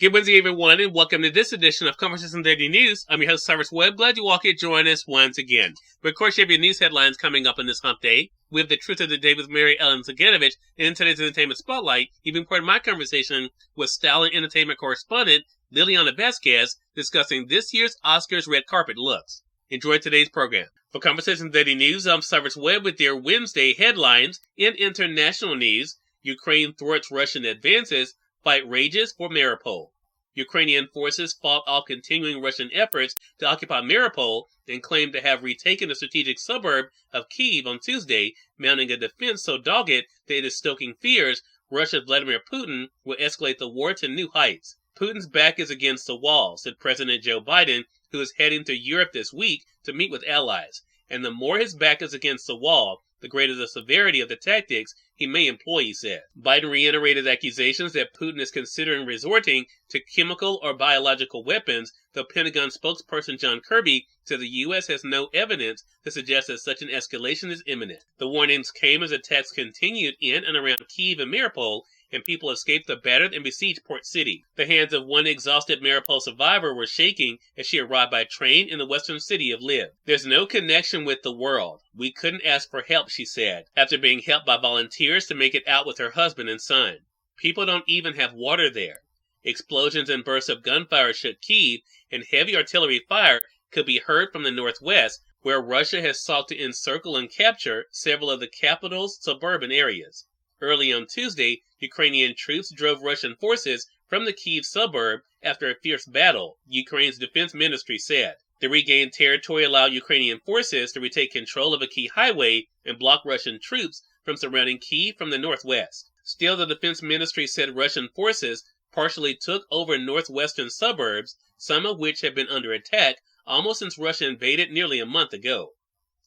Good Wednesday, everyone, and welcome to this edition of Conversation Daily News. I'm your host, Cyrus Webb. Glad you all could join us once again. But of course, you have your news headlines coming up on this hump day. We have the truth of the day with Mary Ellen Ciganovich, and in today's entertainment spotlight, even part of my conversation with style and entertainment correspondent Lilliana Vazquez, discussing this year's Oscars red carpet looks. Enjoy today's program. For Conversation Daily News, I'm Cyrus Webb with your Wednesday headlines. In international news, Ukraine thwarts Russian advances. Fight rages for Mariupol. Ukrainian forces fought off continuing Russian efforts to occupy Mariupol and claimed to have retaken the strategic suburb of Kyiv on Tuesday, mounting a defense so dogged that it is stoking fears Russia's Vladimir Putin will escalate the war to new heights. Putin's back is against the wall, said President Joe Biden, who is heading to Europe this week to meet with allies. And the more his back is against the wall, the greater the severity of the tactics he may employ, he said. Biden reiterated accusations that Putin is considering resorting to chemical or biological weapons, though Pentagon spokesperson John Kirby said the U.S. has no evidence to suggest that such an escalation is imminent. The warnings came as attacks continued in and around Kyiv and Mariupol, and people escaped the battered and besieged port city. The hands of one exhausted Mariupol survivor were shaking as she arrived by train in the western city of Lviv. There's no connection with the world. We couldn't ask for help, she said, after being helped by volunteers to make it out with her husband and son. People don't even have water there. Explosions and bursts of gunfire shook Kyiv, and heavy artillery fire could be heard from the northwest, where Russia has sought to encircle and capture several of the capital's suburban areas. Early on Tuesday, Ukrainian troops drove Russian forces from the Kyiv suburb after a fierce battle, Ukraine's defense ministry said. The regained territory allowed Ukrainian forces to retake control of a key highway and block Russian troops from surrounding Kyiv from the northwest. Still, the defense ministry said Russian forces partially took over northwestern suburbs, some of which have been under attack almost since Russia invaded nearly a month ago.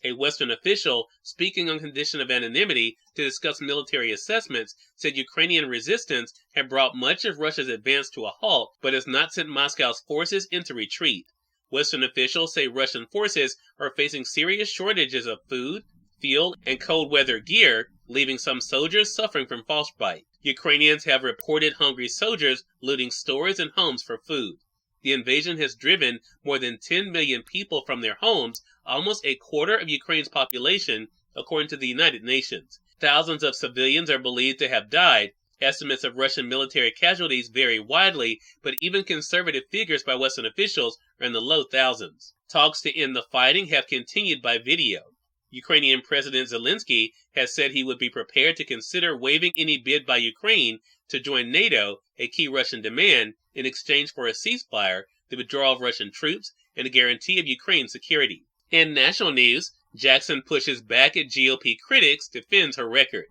A Western official, speaking on condition of anonymity to discuss military assessments, said Ukrainian resistance had brought much of Russia's advance to a halt, but has not sent Moscow's forces into retreat. Western officials say Russian forces are facing serious shortages of food, fuel, and cold weather gear, leaving some soldiers suffering from frostbite. Ukrainians have reported hungry soldiers looting stores and homes for food. The invasion has driven more than 10 million people from their homes, almost a quarter of Ukraine's population, according to the United Nations. Thousands of civilians are believed to have died. Estimates of Russian military casualties vary widely, but even conservative figures by Western officials are in the low thousands. Talks to end the fighting have continued by video. Ukrainian President Zelensky has said he would be prepared to consider waiving any bid by Ukraine to join NATO, a key Russian demand, in exchange for a ceasefire, the withdrawal of Russian troops, and a guarantee of Ukraine's security. In national news, Jackson pushes back at GOP critics, defends her record.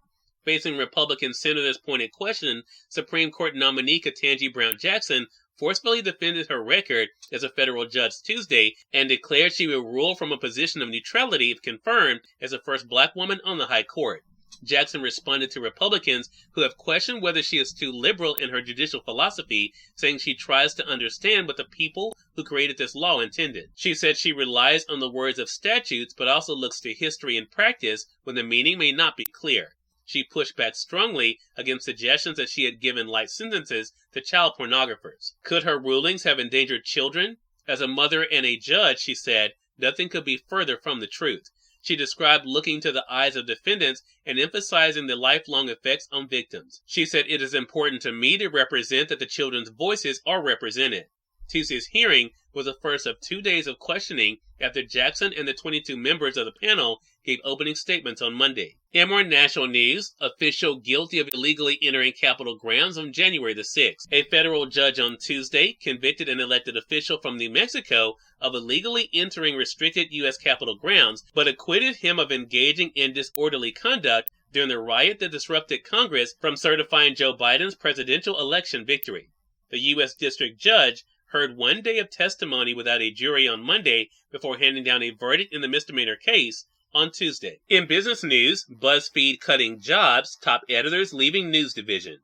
Facing Republican senators' pointed question, Supreme Court nominee Ketanji Brown Jackson forcefully defended her record as a federal judge Tuesday and declared she will rule from a position of neutrality if confirmed as the first black woman on the high court. Jackson responded to Republicans who have questioned whether she is too liberal in her judicial philosophy, saying she tries to understand what the people who created this law intended. She said she relies on the words of statutes but also looks to history and practice when the meaning may not be clear. She pushed back strongly against suggestions that she had given light sentences to child pornographers. Could her rulings have endangered children? As a mother and a judge, she said, nothing could be further from the truth. She described looking to the eyes of defendants and emphasizing the lifelong effects on victims. She said, "It is important to me to represent that the children's voices are represented." Tuesday's hearing was the first of 2 days of questioning after Jackson and the 22 members of the panel gave opening statements on Monday. In more national news, official guilty of illegally entering Capitol grounds on January the 6th. A federal judge on Tuesday convicted an elected official from New Mexico of illegally entering restricted U.S. Capitol grounds, but acquitted him of engaging in disorderly conduct during the riot that disrupted Congress from certifying Joe Biden's presidential election victory. The U.S. district judge heard 1 day of testimony without a jury on Monday before handing down a verdict in the misdemeanor case on Tuesday. In business news, BuzzFeed cutting jobs, top editors leaving news division.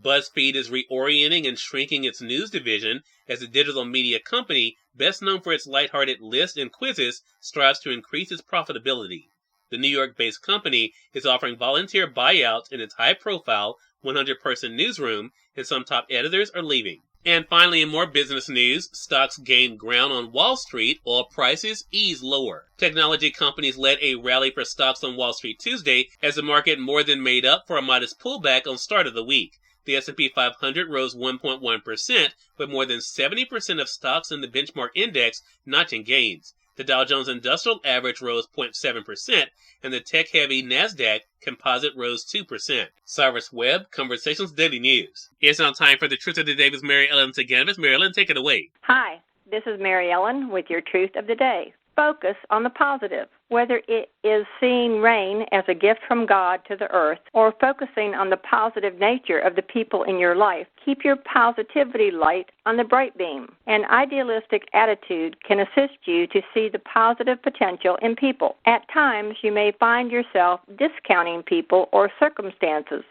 BuzzFeed is reorienting and shrinking its news division as a digital media company best known for its lighthearted lists and quizzes strives to increase its profitability. The New York-based company is offering volunteer buyouts in its high-profile 100-person newsroom, and some top editors are leaving. And finally, in more business news, stocks gained ground on Wall Street, oil prices eased lower. Technology companies led a rally for stocks on Wall Street Tuesday as the market more than made up for a modest pullback on start of the week. The S&P 500 rose 1.1%, with more than 70% of stocks in the benchmark index notching gains. The Dow Jones Industrial Average rose 0.7%, and the tech-heavy NASDAQ Composite rose 2%. Cyrus Webb, Conversations Daily News. It's now time for the Truth of the Day with Mary Ellen Ciganovich. Mary Ellen, take it away. Hi, this is Mary Ellen with your Truth of the Day. Focus on the positive, whether it is seeing rain as a gift from God to the earth or focusing on the positive nature of the people in your life. Keep your positivity light on the bright beam. An idealistic attitude can assist you to see the positive potential in people. At times, you may find yourself discounting people or circumstances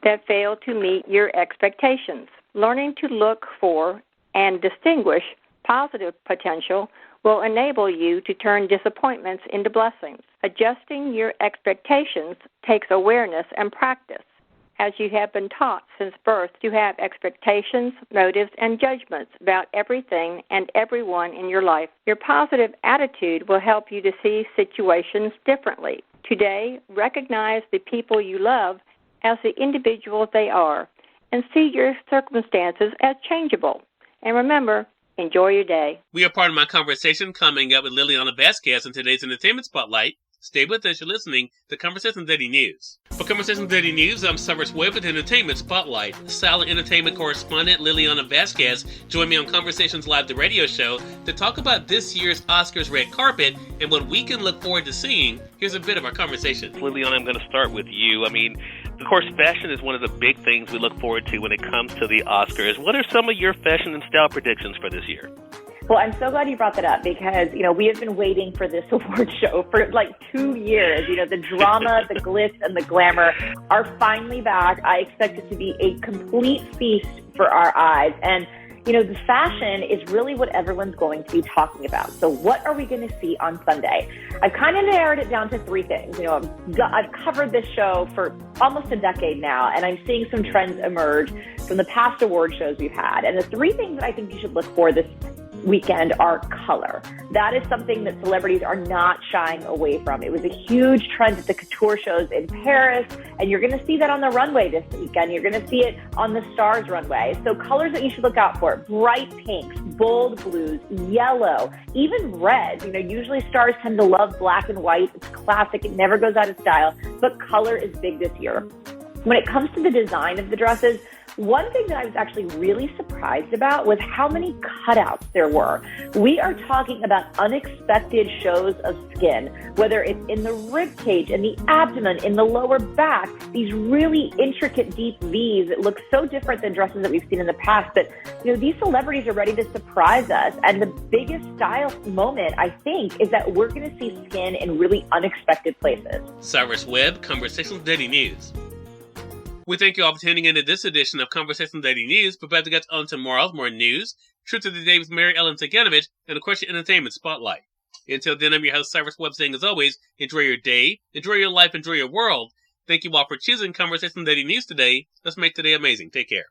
that fail to meet your expectations. Learning to look for and distinguish positive potential will enable you to turn disappointments into blessings. Adjusting your expectations takes awareness and practice. As you have been taught since birth to have expectations, motives, and judgments about everything and everyone in your life. Your positive attitude will help you to see situations differently. Today, recognize the people you love as the individuals they are and see your circumstances as changeable. And remember, enjoy your day. We are part of my conversation coming up with Lilliana Vazquez in today's Entertainment Spotlight. Stay with us. You're listening to Conversations Daily News. For Conversations Daily News, I'm Cyrus Webb with Entertainment Spotlight. Silent Entertainment Correspondent Lilliana Vazquez joined me on Conversations Live, the radio show, to talk about this year's Oscars red carpet and what we can look forward to seeing. Here's a bit of our conversation. Lilliana, I'm going to start with you. Of course, fashion is one of the big things we look forward to when it comes to the Oscars. What are some of your fashion and style predictions for this year? Well, I'm so glad you brought that up because, we have been waiting for this award show for like 2 years. The drama, the glitz, and the glamour are finally back. I expect it to be a complete feast for our eyes. And, the fashion is really what everyone's going to be talking about. So what are we going to see on Sunday? I've kind of narrowed it down to 3 things. I've covered this show for almost a decade now, and I'm seeing some trends emerge from the past award shows we've had. And the 3 things that I think you should look for this weekend are color. That is something that celebrities are not shying away from. It was a huge trend at the couture shows in Paris, and you're going to see that on the runway this weekend. You're going to see it on the Stars runway. So colors that you should look out for: bright pinks, bold blues, yellow, even red. Usually stars tend to love black and white. It's classic. It never goes out of style, but color is big this year. When it comes to the design of the dresses, one thing that I was actually really surprised about was how many cutouts there were. We are talking about unexpected shows of skin, whether it's in the rib cage, in the abdomen, in the lower back, these really intricate deep V's that look so different than dresses that we've seen in the past. But, these celebrities are ready to surprise us. And the biggest style moment, I think, is that we're going to see skin in really unexpected places. Cyrus Webb, Conversations Daily News. We thank you all for tuning into this edition of Conversation Daily News. Prepare to get on tomorrow's more news, Truth of the Day with Mary Ellen Ciganovich, and of course your Entertainment Spotlight. Until then, I'm your host, Cyrus Webb, saying as always, enjoy your day, enjoy your life, enjoy your world. Thank you all for choosing Conversation Daily News today. Let's make today amazing. Take care.